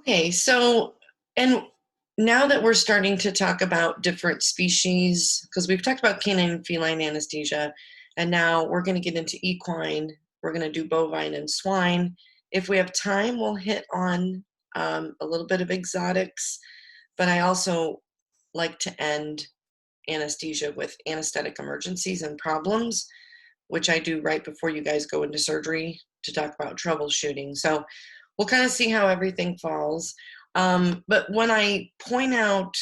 Okay, so and now that we're starting to talk about different species, because we've talked about canine and feline anesthesia, and now we're going to get into equine. We're going to do bovine and swine. If we have time, we'll hit on a little bit of exotics, but I also like to end anesthesia with anesthetic emergencies and problems, which I do right before you guys go into surgery to talk about troubleshooting. So we'll kind of see how everything falls. But when I point out,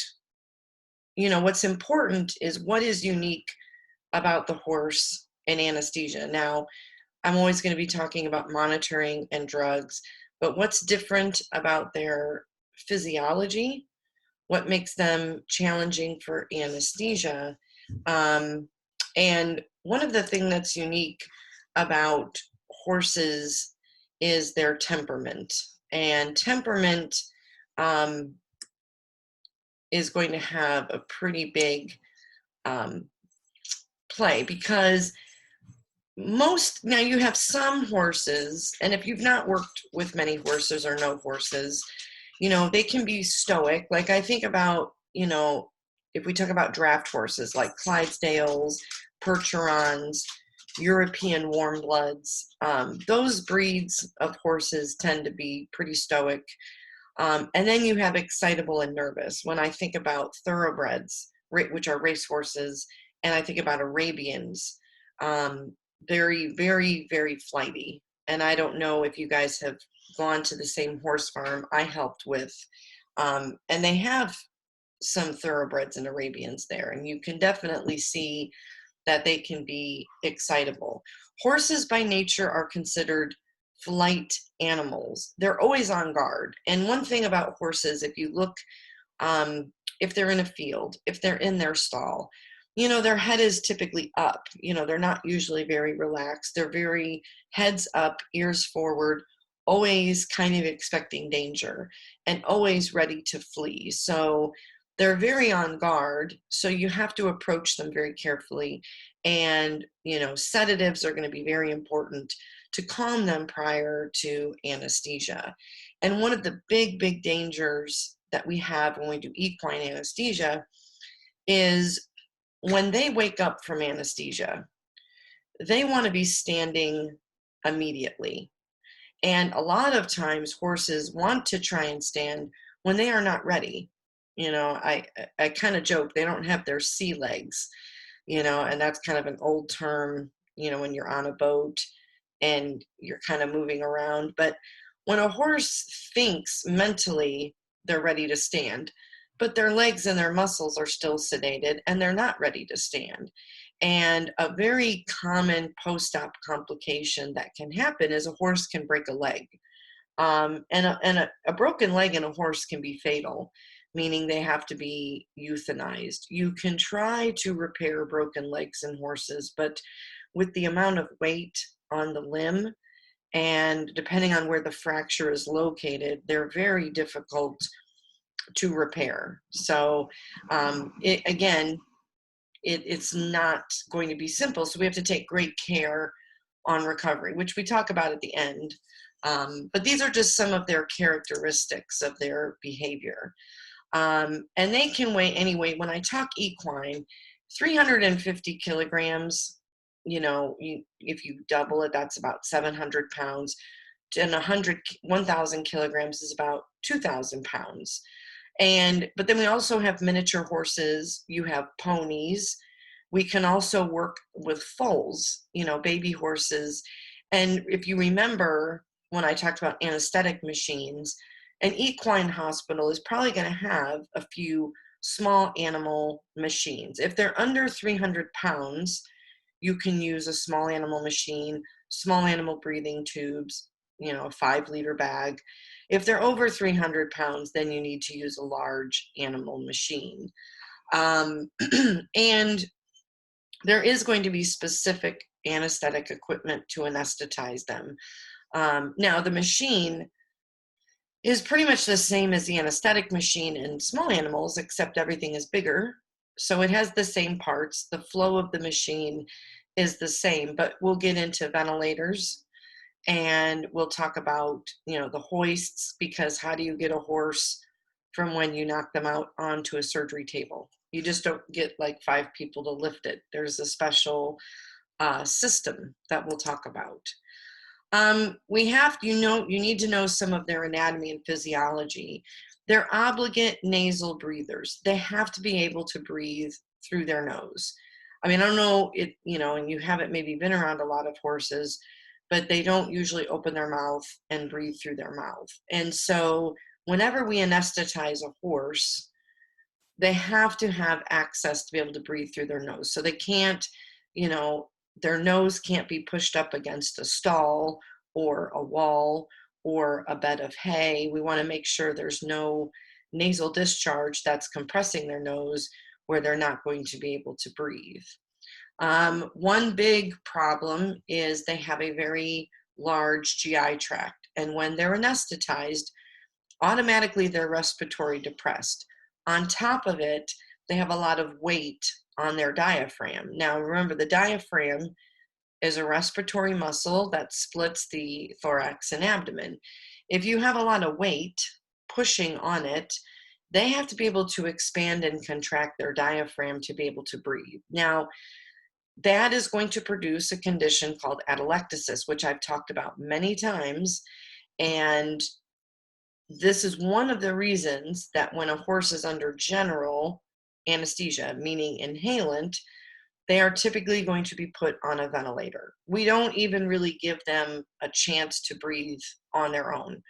what's important is what is unique about the horse and anesthesia. Now, I'm always going to be talking about monitoring and drugs, but what's different about their physiology, what makes them challenging for anesthesia. Um, and one of the things that's unique about horses is their temperament. And temperament um, is going to have a pretty big um, play because now you have some horses, and if you've not worked with many horses or no horses, they can be stoic. Like I think about, if we talk about draft horses like Clydesdales, Percherons, European warm bloods, those breeds of horses tend to be pretty stoic. And then you have excitable and nervous. When I think about thoroughbreds, which are race horses, and I think about Arabians, um, very, very, very flighty. And I don't know if you guys have gone to the same horse farm I helped with. And they have some thoroughbreds and Arabians there, and you can definitely see that they can be excitable. Horses by nature are considered flight animals. They're always on guard. And one thing about horses, if you look, if they're in a field, if they're in their stall, their head is typically up. They're not usually very relaxed. They're very heads up, ears forward, always kind of expecting danger and always ready to flee. So they're very on guard. So you have to approach them very carefully. And, sedatives are going to be very important to calm them prior to anesthesia. And one of the big, big dangers that we have when we do equine anesthesia is when they wake up from anesthesia, they want to be standing immediately. And a lot of times horses want to try and stand when they are not ready. I kind of joke they don't have their sea legs, and that's kind of an old term, when you're on a boat and you're kind of moving around. But when a horse thinks mentally they're ready to stand, but their legs and their muscles are still sedated and they're not ready to stand. And a very common post-op complication that can happen is a horse can break a leg. And a broken leg in a horse can be fatal, meaning they have to be euthanized. You can try to repair broken legs in horses, but with the amount of weight on the limb and depending on where the fracture is located, they're very difficult to repair. So it's not going to be simple. So we have to take great care on recovery, which we talk about at the end. But these are just some of their characteristics of their behavior. And they can weigh anyway, when I talk equine, 350 kilograms, if you double it, that's about 700 pounds. And 1,000 kilograms is about 2,000 pounds. But then we also have miniature horses, you have ponies. We can also work with foals, baby horses. And if you remember when I talked about anesthetic machines, an equine hospital is probably going to have a few small animal machines. If they're under 300 pounds, you can use a small animal machine, small animal breathing tubes, a 5-liter bag. If they're over 300 pounds, then you need to use a large animal machine. And there is going to be specific anesthetic equipment to anesthetize them. Now, the machine is pretty much the same as the anesthetic machine in small animals, except everything is bigger. So it has the same parts. The flow of the machine is the same, but we'll get into ventilators And we'll talk about, the hoists, because how do you get a horse from when you knock them out onto a surgery table? You just don't get like 5 people to lift it. There's a special system that we'll talk about. We have, you need to know some of their anatomy and physiology. They're obligate nasal breathers. They have to be able to breathe through their nose. I mean, I don't know it, and you haven't maybe been around a lot of horses, but they don't usually open their mouth and breathe through their mouth. And so whenever we anesthetize a horse, they have to have access to be able to breathe through their nose. So they can't, you know, their nose can't be pushed up against a stall or a wall or a bed of hay. We want to make sure there's no nasal discharge that's compressing their nose where they're not going to be able to breathe. One big problem is they have a very large GI tract, and when they're anesthetized, automatically they're respiratory depressed. On top of it, they have a lot of weight on their diaphragm. Now, remember, the diaphragm is a respiratory muscle that splits the thorax and abdomen. If you have a lot of weight pushing on it, they have to be able to expand and contract their diaphragm to be able to breathe. Now, that is going to produce a condition called atelectasis, which I've talked about many times. And this is one of the reasons that when a horse is under general anesthesia, meaning inhalant, they are typically going to be put on a ventilator. We don't even really give them a chance to breathe on their own.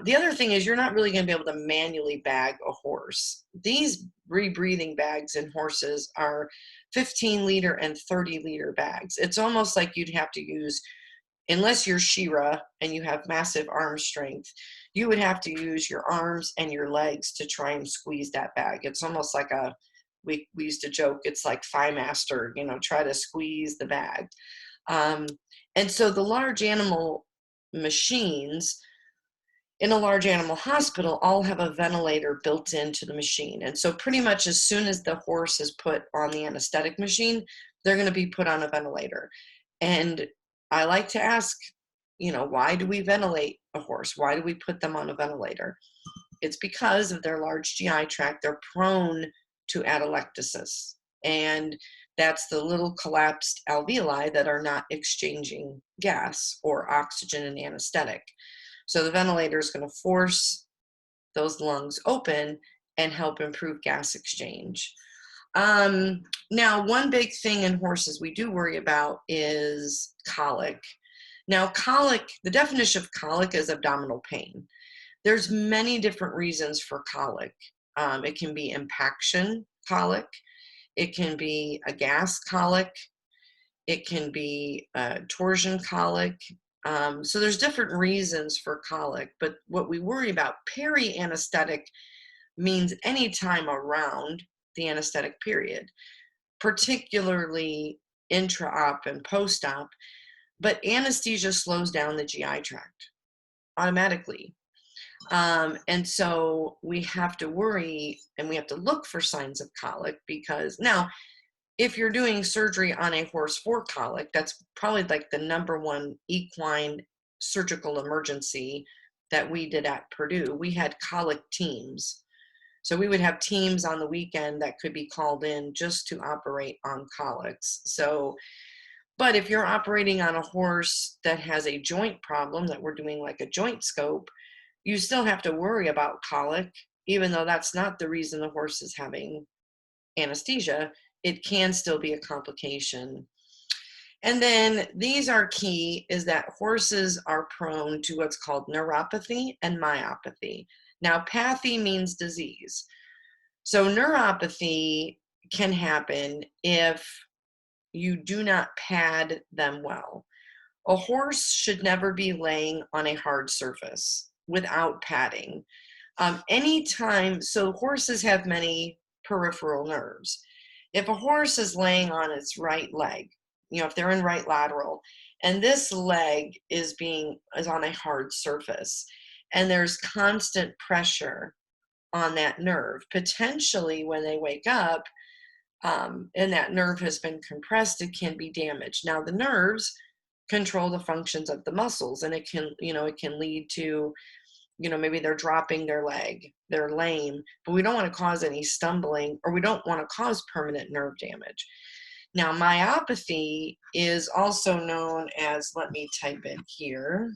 The other thing is you're not really going to be able to manually bag a horse. These rebreathing bags in horses are 15-liter and 30-liter bags. It's almost like you'd have to use, unless you're Shira and you have massive arm strength, you would have to use your arms and your legs to try and squeeze that bag. It's almost like we used to joke, it's like Thigh Master, try to squeeze the bag. And so the large animal machines in a large animal hospital all have a ventilator built into the machine. And so pretty much as soon as the horse is put on the anesthetic machine, they're going to be put on a ventilator. And I like to ask, why do we ventilate a horse? Why do we put them on a ventilator? It's because of their large GI tract. They're prone to atelectasis. And that's the little collapsed alveoli that are not exchanging gas or oxygen and anesthetic. So the ventilator is going to force those lungs open and help improve gas exchange. Now, one big thing in horses we do worry about is colic. Now, colic, the definition of colic is abdominal pain. There's many different reasons for colic. It can be impaction colic. It can be a gas colic. It can be torsion colic. So there's different reasons for colic, but what we worry about, peri-anesthetic, means any time around the anesthetic period, particularly intra-op and post-op, but anesthesia slows down the GI tract automatically. And so we have to worry and we have to look for signs of colic, because now, if you're doing surgery on a horse for colic, that's probably like the #1 equine surgical emergency that we did at Purdue. We had colic teams. So we would have teams on the weekend that could be called in just to operate on colics. So, but if you're operating on a horse that has a joint problem that we're doing like a joint scope, you still have to worry about colic, even though that's not the reason the horse is having anesthesia. It can still be a complication. And then these are key, is that horses are prone to what's called neuropathy and myopathy. Now, pathy means disease. So neuropathy can happen if you do not pad them well. A horse should never be laying on a hard surface without padding. Anytime, so horses have many peripheral nerves. If a horse is laying on its right leg, if they're in right lateral, and this leg is on a hard surface, and there's constant pressure on that nerve, potentially when they wake up, and that nerve has been compressed, it can be damaged. Now, the nerves control the functions of the muscles, and it can, it can lead to, maybe they're dropping their leg, they're lame, but we don't want to cause any stumbling, or we don't want to cause permanent nerve damage. Now, myopathy is also known as, let me type it here.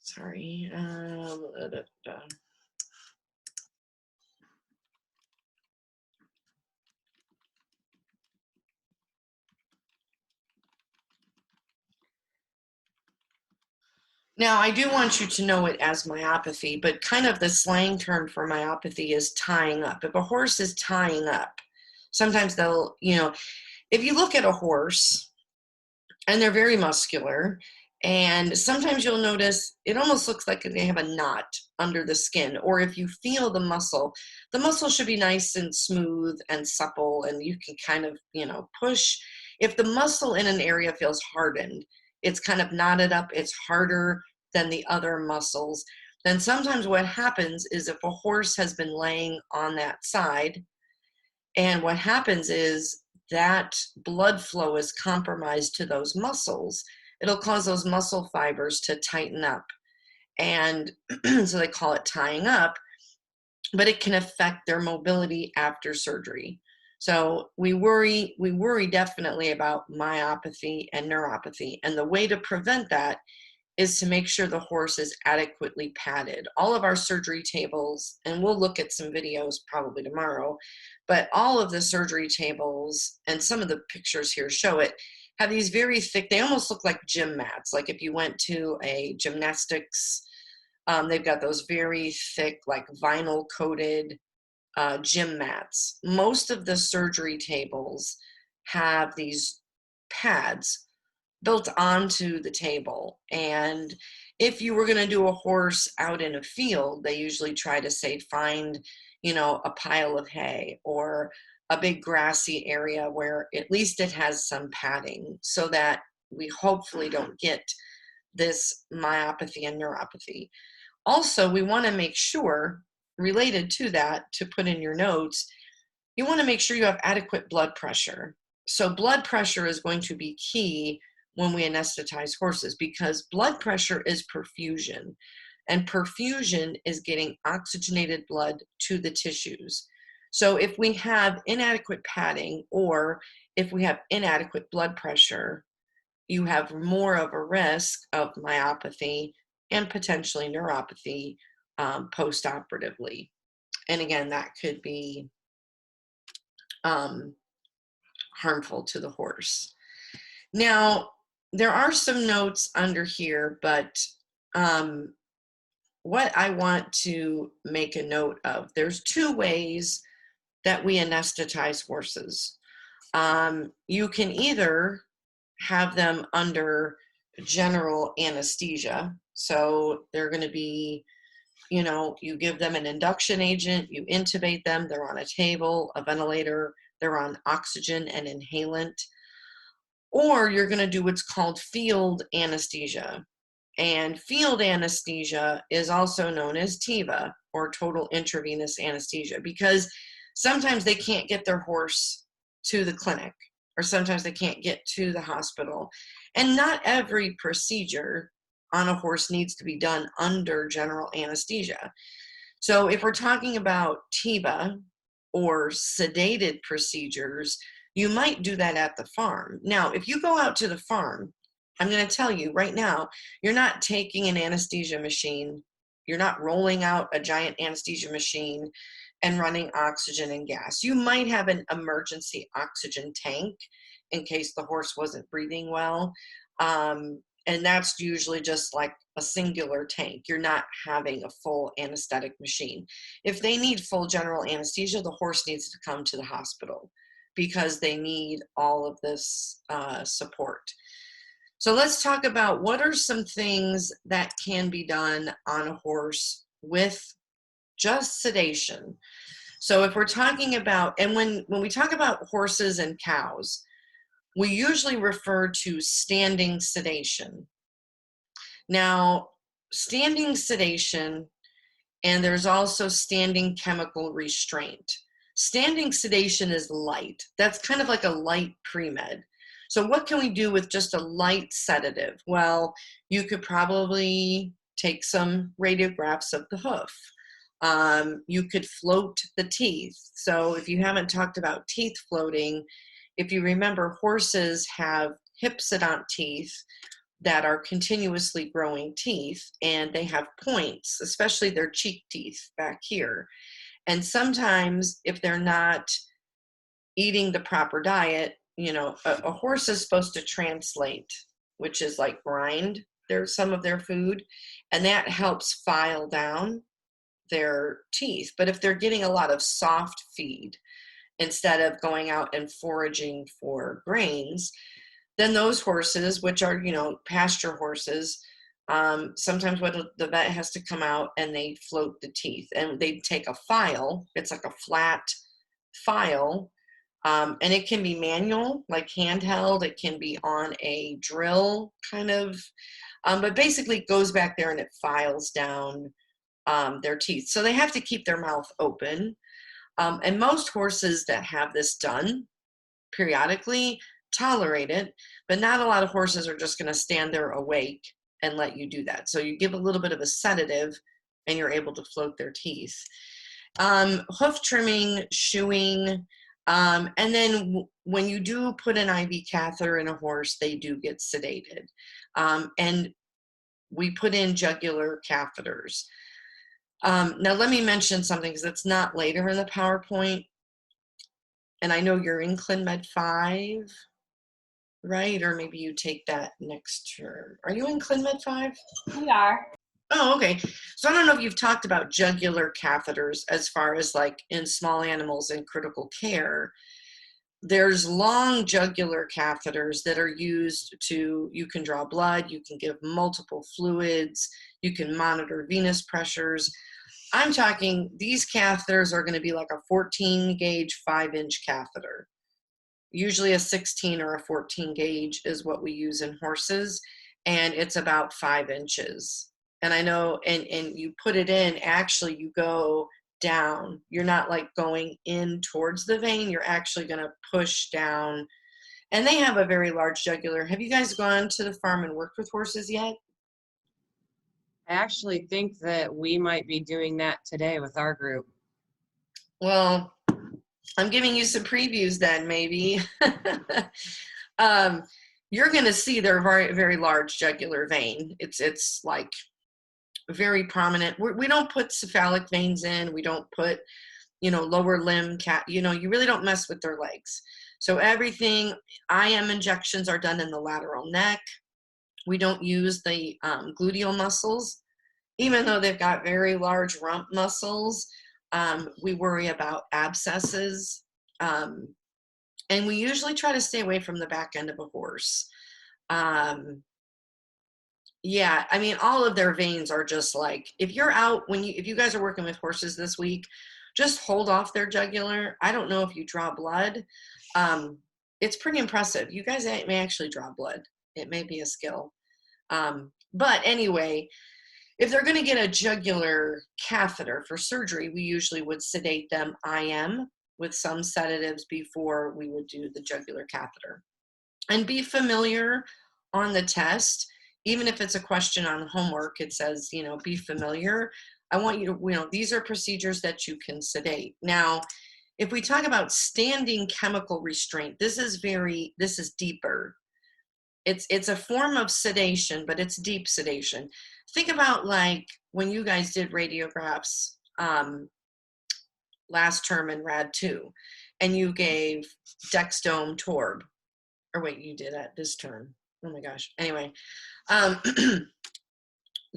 Sorry. Now, I do want you to know it as myopathy, but kind of the slang term for myopathy is tying up. If a horse is tying up, sometimes they'll, if you look at a horse and they're very muscular, and sometimes you'll notice it almost looks like they have a knot under the skin, or if you feel the muscle should be nice and smooth and supple, and you can kind of, push. If the muscle in an area feels hardened, it's kind of knotted up, it's harder than the other muscles, then sometimes what happens is if a horse has been laying on that side, and what happens is that blood flow is compromised to those muscles, it'll cause those muscle fibers to tighten up. And so they call it tying up, but it can affect their mobility after surgery. So we worry definitely about myopathy and neuropathy. And the way to prevent that is to make sure the horse is adequately padded. All of our surgery tables, and we'll look at some videos probably tomorrow, but all of the surgery tables, and some of the pictures here show it, have these very thick, they almost look like gym mats. Like if you went to a gymnastics, they've got those very thick, like vinyl coated gym mats. Most of the surgery tables have these pads built onto the table. And if you were going to do a horse out in a field, they usually try to say find, a pile of hay or a big grassy area where at least it has some padding, so that we hopefully don't get this myopathy and neuropathy. Also, we want to make sure, related to that, to put in your notes, you want to make sure you have adequate blood pressure. So blood pressure is going to be key when we anesthetize horses, because blood pressure is perfusion, and perfusion is getting oxygenated blood to the tissues. So if we have inadequate padding, or if we have inadequate blood pressure, you have more of a risk of myopathy and potentially neuropathy post-operatively. And again, that could be harmful to the horse. Now, there are some notes under here, but what I want to make a note of, there's two ways that we anesthetize horses. You can either have them under general anesthesia. So they're going to be, you give them an induction agent, you intubate them, they're on a table, a ventilator, they're on oxygen and inhalant. Or you're going to do what's called field anesthesia. And field anesthesia is also known as TIVA, or total intravenous anesthesia, because sometimes they can't get their horse to the clinic, or sometimes they can't get to the hospital. And not every procedure on a horse needs to be done under general anesthesia. So if we're talking about TIVA or sedated procedures, you might do that at the farm. Now, if you go out to the farm, I'm going to tell you right now, you're not taking an anesthesia machine, you're not rolling out a giant anesthesia machine and running oxygen and gas. You might have an emergency oxygen tank in case the horse wasn't breathing well. And that's usually just like a singular tank. You're not having a full anesthetic machine. If they need full general anesthesia, the horse needs to come to the hospital because they need all of this support. So let's talk about what are some things that can be done on a horse with just sedation. So if we're talking about, and when we talk about horses and cows, we usually refer to standing sedation. Now, standing sedation, and there's also standing chemical restraint. Standing sedation is light. That's kind of like a light pre-med. So what can we do with just a light sedative? Well, you could probably take some radiographs of the hoof. You could float the teeth. So if you haven't talked about teeth floating, if you remember, horses have hypsodont teeth that are continuously growing teeth, and they have points, especially their cheek teeth back here. And sometimes if they're not eating the proper diet, you know, a horse is supposed to translate, which is like grind some of their food, and that helps file down their teeth. But if they're getting a lot of soft feed instead of going out and foraging for grains, then those horses, which are, you know, pasture horses, sometimes what the vet has to come out and they float the teeth, and they take a file. It's like a flat file, and it can be manual, like handheld. It can be on a drill kind of, but basically it goes back there and it files down their teeth. So they have to keep their mouth open. And most horses that have this done periodically tolerate it, but not a lot of horses are just going to stand there awake and let you do that. So you give a little bit of a sedative and you're able to float their teeth. Hoof trimming, shoeing, and then when you do put an IV catheter in a horse, they do get sedated. And we put in jugular catheters. Now let me mention something, because it's not later in the PowerPoint. And I know you're in ClinMed 5, right? Or maybe you take that next term. Are you in ClinMed 5? We are. Oh, okay. So I don't know if you've talked about jugular catheters as far as like in small animals in critical care. There's long jugular catheters that are used to, you can draw blood, you can give multiple fluids, you can monitor venous pressures. I'm talking, these catheters are going to be like a 14 gauge, 5-inch catheter. Usually a 16 or a 14 gauge is what we use in horses, and it's about 5 inches. And I know, and you put it in, actually you go down. You're not like going in towards the vein, you're actually going to push down. And they have a very large jugular. Have you guys gone to the farm and worked with horses yet? I actually think that we might be doing that today with our group. Well, I'm giving you some previews then, maybe. You're going to see their very, very large jugular vein. It's like very prominent. We don't put cephalic veins in. We don't put, you know, lower limb you know, you really don't mess with their legs. So everything, IM injections are done in the lateral neck. We don't use the gluteal muscles, even though they've got very large rump muscles. We worry about abscesses. And we usually try to stay away from the back end of a horse. Yeah, I mean, all of their veins are just like, if you're out, if you guys are working with horses this week, just hold off their jugular. I don't know if you draw blood. It's pretty impressive. You guys may actually draw blood. It may be a skill. But anyway, if they're going to get a jugular catheter for surgery, we usually would sedate them IM with some sedatives before we would do the jugular catheter. And be familiar on the test. Even if it's a question on homework, it says, you know, be familiar. I want you to, you know, these are procedures that you can sedate. Now, if we talk about standing chemical restraint, this is deeper. It's a form of sedation, but it's deep sedation. Think about like when you guys did radiographs last term in RAD 2, and you gave Dexdome Torb, or wait, you did that this term. Oh my gosh. Anyway,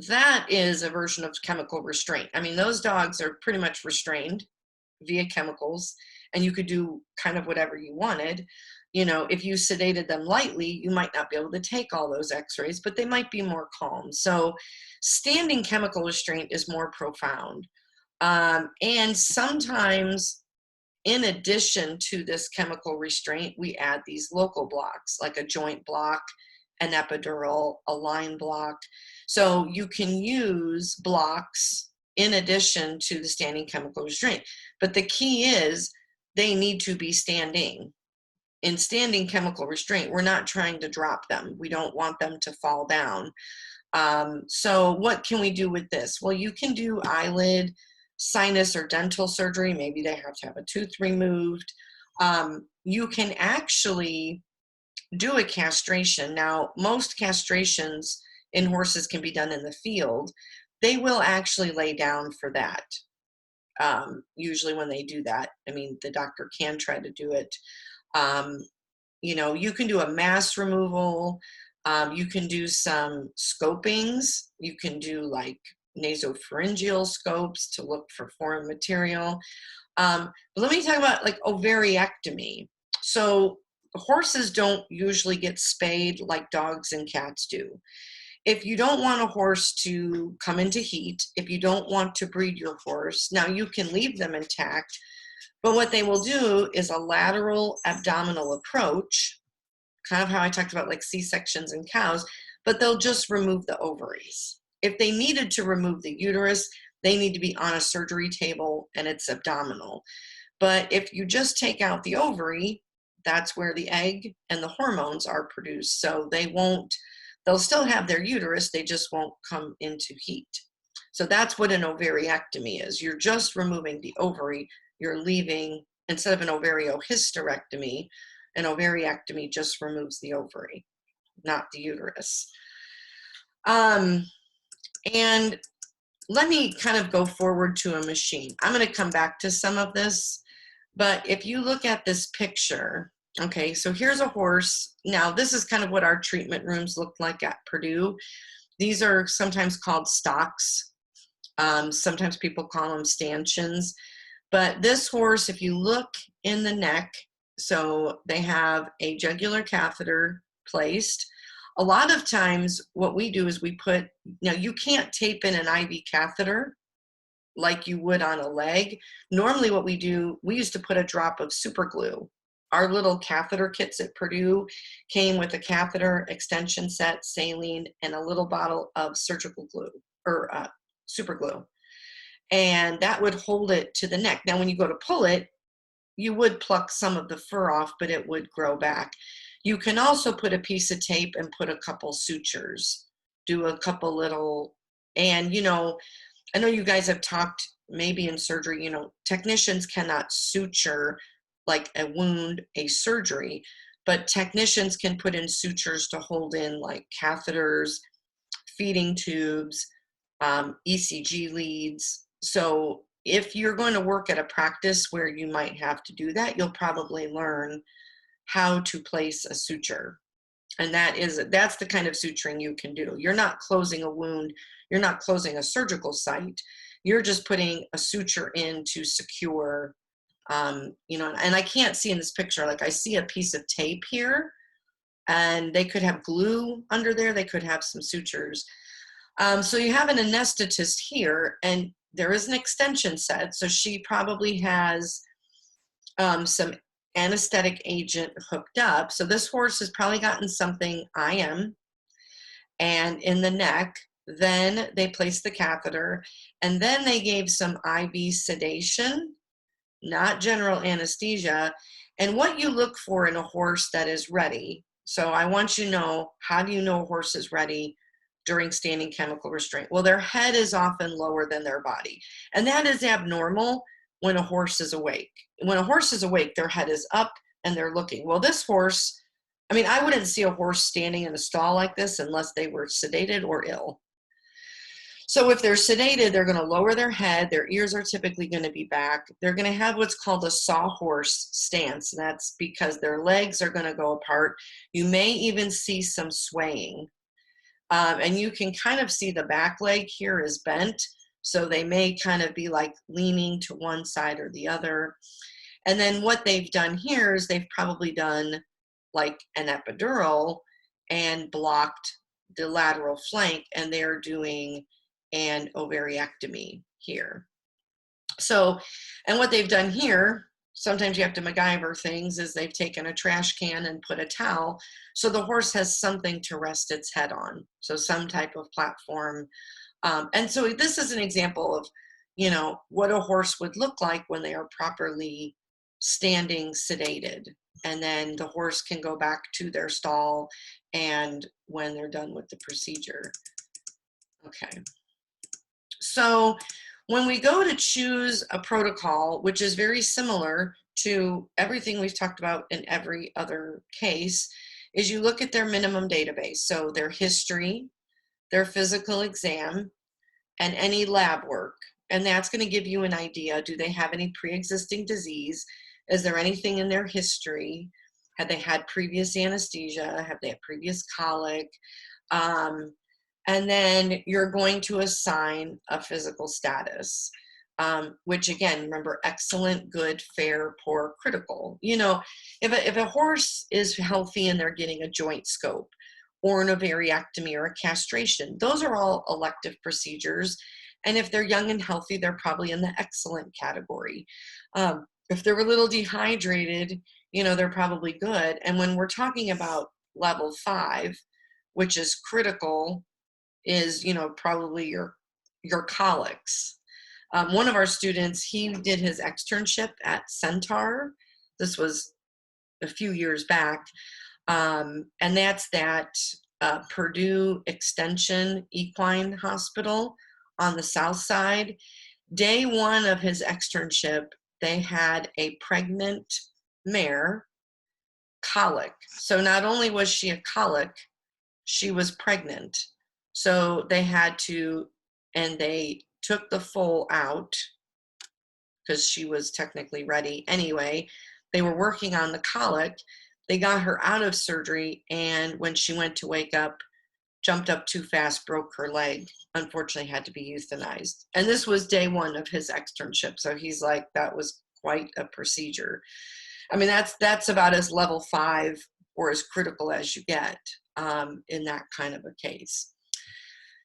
that is a version of chemical restraint. I mean, those dogs are pretty much restrained via chemicals, and you could do kind of whatever you wanted. You know, if you sedated them lightly, you might not be able to take all those x-rays, but they might be more calm. So standing chemical restraint is more profound. And sometimes, in addition to this chemical restraint, we add these local blocks, like a joint block, an epidural, a line block. So you can use blocks in addition to the standing chemical restraint. But the key is they need to be standing. In standing chemical restraint, we're not trying to drop them. We don't want them to fall down. So what can we do with this? Well, you can do eyelid, sinus, or dental surgery. Maybe they have to have a tooth removed. You can actually do a castration. Now, most castrations in horses can be done in the field. They will actually lay down for that. Usually when they do that, I mean, the doctor can try to do it. Um, you can do a mass removal. You can do some scopings. You can do like nasopharyngeal scopes to look for foreign material. But let me talk about like ovariectomy. So horses don't usually get spayed like dogs and cats do. If you don't want a horse to come into heat, if you don't want to breed your horse, now you can leave them intact, but what they will do is a lateral abdominal approach, kind of how I talked about like C-sections in cows, but they'll just remove the ovaries. If they needed to remove the uterus, they need to be on a surgery table and it's abdominal. But if you just take out the ovary, that's where the egg and the hormones are produced. So they'll still have their uterus, they just won't come into heat. So that's what an ovariectomy is. You're just removing the ovary. You're leaving, instead of an ovariohysterectomy, an ovariectomy just removes the ovary, not the uterus. And let me kind of go forward to a machine. I'm going to come back to some of this, but if you look at this picture, okay, so here's a horse. Now, this is kind of what our treatment rooms look like at Purdue. These are sometimes called stocks. Sometimes people call them stanchions. But this horse, if you look in the neck, so they have a jugular catheter placed. A lot of times what we do is now you can't tape in an IV catheter like you would on a leg. Normally what we do, we used to put a drop of super glue. Our little catheter kits at Purdue came with a catheter, extension set, saline, and a little bottle of surgical glue or super glue. And that would hold it to the neck. Now, when you go to pull it, you would pluck some of the fur off, but it would grow back. You can also put a piece of tape and put a couple sutures, do a couple little, and I know you guys have talked maybe in surgery, technicians cannot suture like a wound, a surgery, but technicians can put in sutures to hold in like catheters, feeding tubes, ECG leads. So if you're going to work at a practice where you might have to do that, you'll probably learn how to place a suture. And that's the kind of suturing you can do. You're not closing a wound. You're not closing a surgical site. You're just putting a suture in to secure, and I can't see in this picture, like I see a piece of tape here and they could have glue under there. They could have some sutures. So you have an anesthetist here and there is an extension set. So she probably has some anesthetic agent hooked up. So this horse has probably gotten something IM and in the neck. Then they placed the catheter and then they gave some IV sedation, not general anesthesia. And what you look for in a horse that is ready. So I want you to know, how do you know a horse is ready during standing chemical restraint? Well, their head is often lower than their body. And that is abnormal when a horse is awake. When a horse is awake, their head is up and they're looking. Well, this horse, I wouldn't see a horse standing in a stall like this unless they were sedated or ill. So if they're sedated, they're going to lower their head. Their ears are typically going to be back. They're going to have what's called a sawhorse stance. And that's because their legs are going to go apart. You may even see some swaying. And you can kind of see the back leg here is bent. So they may kind of be like leaning to one side or the other. And then what they've done here is they've probably done like an epidural and blocked the lateral flank, and they're doing an ovariectomy here. So, and what they've done here, sometimes you have to MacGyver things, is they've taken a trash can and put a towel so the horse has something to rest its head on. So some type of platform. And so this is an example of, what a horse would look like when they are properly standing sedated. And then the horse can go back to their stall and when they're done with the procedure. Okay. So when we go to choose a protocol, which is very similar to everything we've talked about in every other case, is you look at their minimum database. So their history, their physical exam, and any lab work. And that's going to give you an idea. Do they have any pre-existing disease? Is there anything in their history? Have they had previous anesthesia? Have they had previous colic? Um, and then you're going to assign a physical status, which again, remember, excellent, good, fair, poor, critical. You know, if a horse is healthy and they're getting a joint scope or an ovariectomy or a castration, those are all elective procedures. And if they're young and healthy, they're probably in the excellent category. If they're a little dehydrated, you know, they're probably good. And when we're talking about level 5, which is critical, is, you know, probably your colics. One of our students, he did his externship at Centaur. This was a few years back. And that's that Purdue Extension Equine Hospital on the south side. Day one of his externship, they had a pregnant mare, colic. So not only was she a colic, she was pregnant. So they had to, and they took the foal out because she was technically ready anyway. They were working on the colic. They got her out of surgery, and when she went to wake up, jumped up too fast, broke her leg, unfortunately had to be euthanized. And this was day one of his externship. So he's like, that was quite a procedure. I mean, that's about as level 5 or as critical as you get in that kind of a case.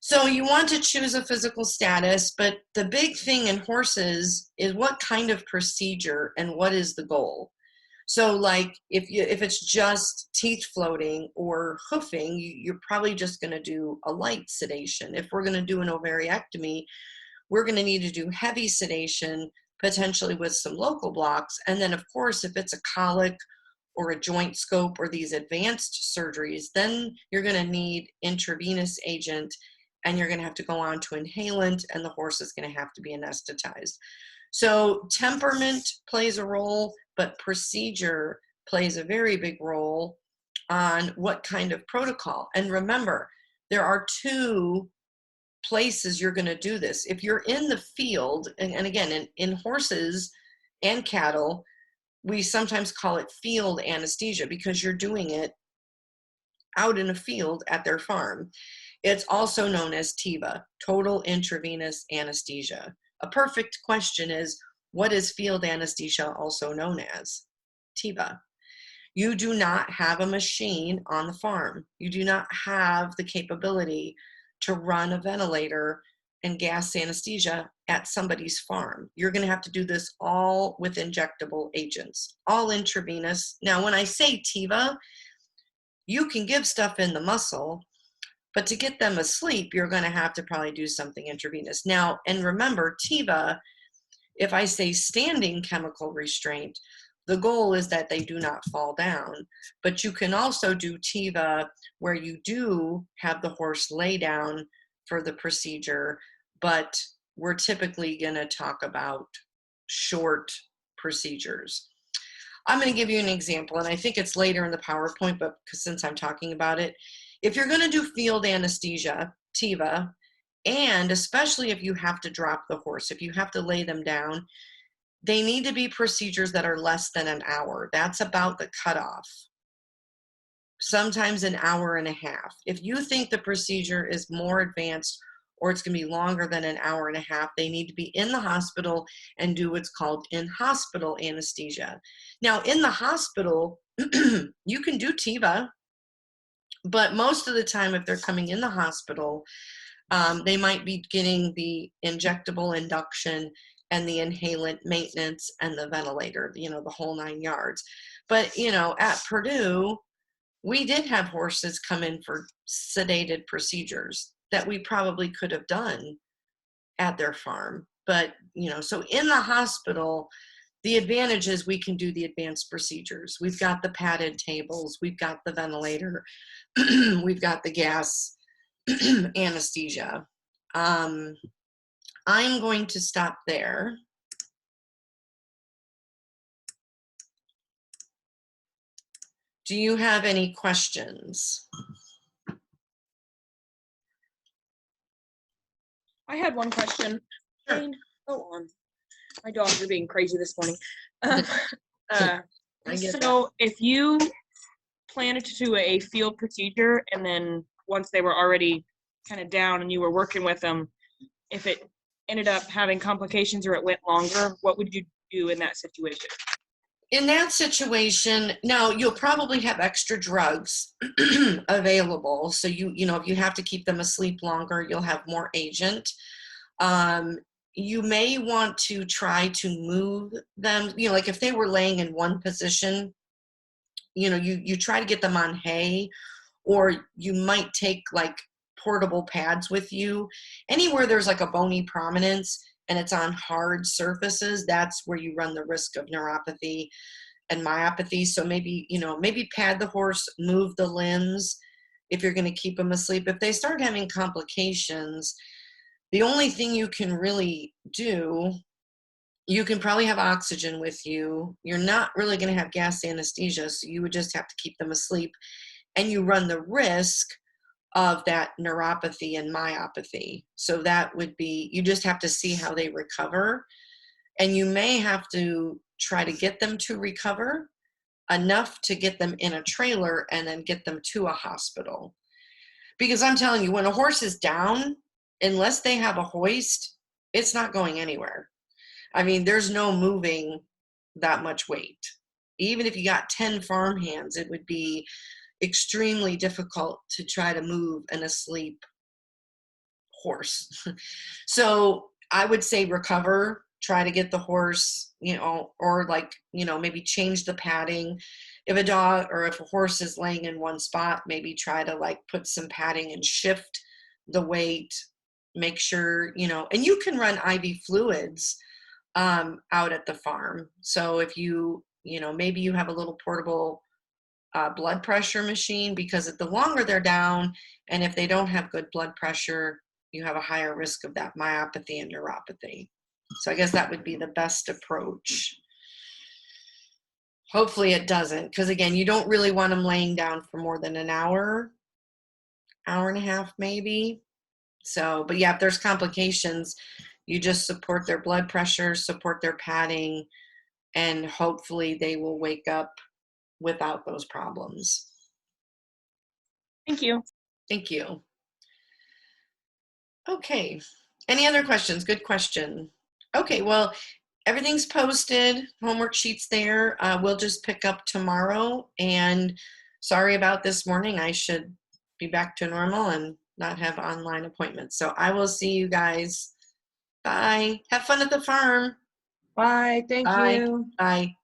So you want to choose a physical status, but the big thing in horses is what kind of procedure and what is the goal. So like if it's just teeth floating or hoofing, you're probably just going to do a light sedation. If we're going to do an ovariectomy, we're going to need to do heavy sedation, potentially with some local blocks. And then of course, if it's a colic or a joint scope or these advanced surgeries, then you're going to need intravenous agent and you're going to have to go on to inhalant and the horse is going to have to be anesthetized. So temperament plays a role, but procedure plays a very big role on what kind of protocol. And remember, there are 2 places you're going to do this. If you're in the field, and again, in horses and cattle, we sometimes call it field anesthesia because you're doing it out in a field at their farm. It's also known as TIVA, total intravenous anesthesia. A perfect question is, what is field anesthesia also known as? TIVA. You do not have a machine on the farm. You do not have the capability to run a ventilator and gas anesthesia at somebody's farm. You're going to have to do this all with injectable agents, all intravenous. Now, when I say TIVA, you can give stuff in the muscle, but to get them asleep, you're going to have to probably do something intravenous. Now, and remember, TIVA, if I say standing chemical restraint, the goal is that they do not fall down. But you can also do TIVA where you do have the horse lay down for the procedure, but we're typically going to talk about short procedures. I'm going to give you an example, and I think it's later in the PowerPoint, but since I'm talking about it, if you're going to do field anesthesia, TIVA, and especially if you have to drop the horse, if you have to lay them down, they need to be procedures that are less than an hour. That's about the cutoff. Sometimes an hour and a half. If you think the procedure is more advanced or it's going to be longer than an hour and a half, they need to be in the hospital and do what's called in-hospital anesthesia. Now, in the hospital, you can do TIVA, but most of the time, if they're coming in the hospital, they might be getting the injectable induction and the inhalant maintenance and the ventilator, you know, the whole 9 yards. But, you know, at Purdue, we did have horses come in for sedated procedures that we probably could have done at their farm. But, you know, so in the hospital, The advantage is we can do the advanced procedures. We've got the padded tables, we've got the ventilator, we've got the gas anesthesia. I'm going to stop there. Do you have any questions? I had one question. Sure. Jane, go on. My dogs are being crazy this morning. I get So if you planned to do a field procedure and then once they were already kind of down and you were working with them, if it ended up having complications or it went longer, what would you do in that situation? In that situation, now you'll probably have extra drugs available. So you know, if you have to keep them asleep longer, you'll have more agent. You may want to try to move them, you know, like if they were laying in one position, you know, you try to get them on hay, or you might take like portable pads with you. Anywhere there's like a bony prominence and it's on hard surfaces, that's where you run the risk of neuropathy and myopathy. So maybe, you know, maybe pad the horse, move the limbs if you're going to keep them asleep. If they start having complications, the only thing you can really do, you can probably have oxygen with you. You're not really going to have gas anesthesia, so you would just have to keep them asleep. And you run the risk of that neuropathy and myopathy. So that would be, you just have to see how they recover. And you may have to try to get them to recover enough to get them in a trailer and then get them to a hospital. Because I'm telling you, when a horse is down, unless they have a hoist, it's not going anywhere. I mean, there's no moving that much weight. Even if you got 10 farm hands, it would be extremely difficult to try to move an asleep horse. So I would say recover, try to get the horse, you know, or like, you know, maybe change the padding. If a dog or if a horse is laying in one spot, maybe try to like put some padding and shift the weight, make sure, you know, and you can run IV fluids out at the farm. So if you know, maybe you have a little portable blood pressure machine, because the longer they're down and if they don't have good blood pressure, you have a higher risk of that myopathy and neuropathy. So I guess that would be the best approach. Hopefully it doesn't, because again, you don't really want them laying down for more than an hour, hour and a half maybe. So, but yeah, if there's complications, you just support their blood pressure, support their padding, and hopefully they will wake up without those problems. Thank you. Thank you. Okay. Any other questions? Good question. Okay, well, everything's posted, homework sheets there. We'll just pick up tomorrow. And sorry about this morning. I should be back to normal and not have online appointments. So I will see you guys. Bye. Have fun at the farm. Bye. Thank Bye. you. Bye.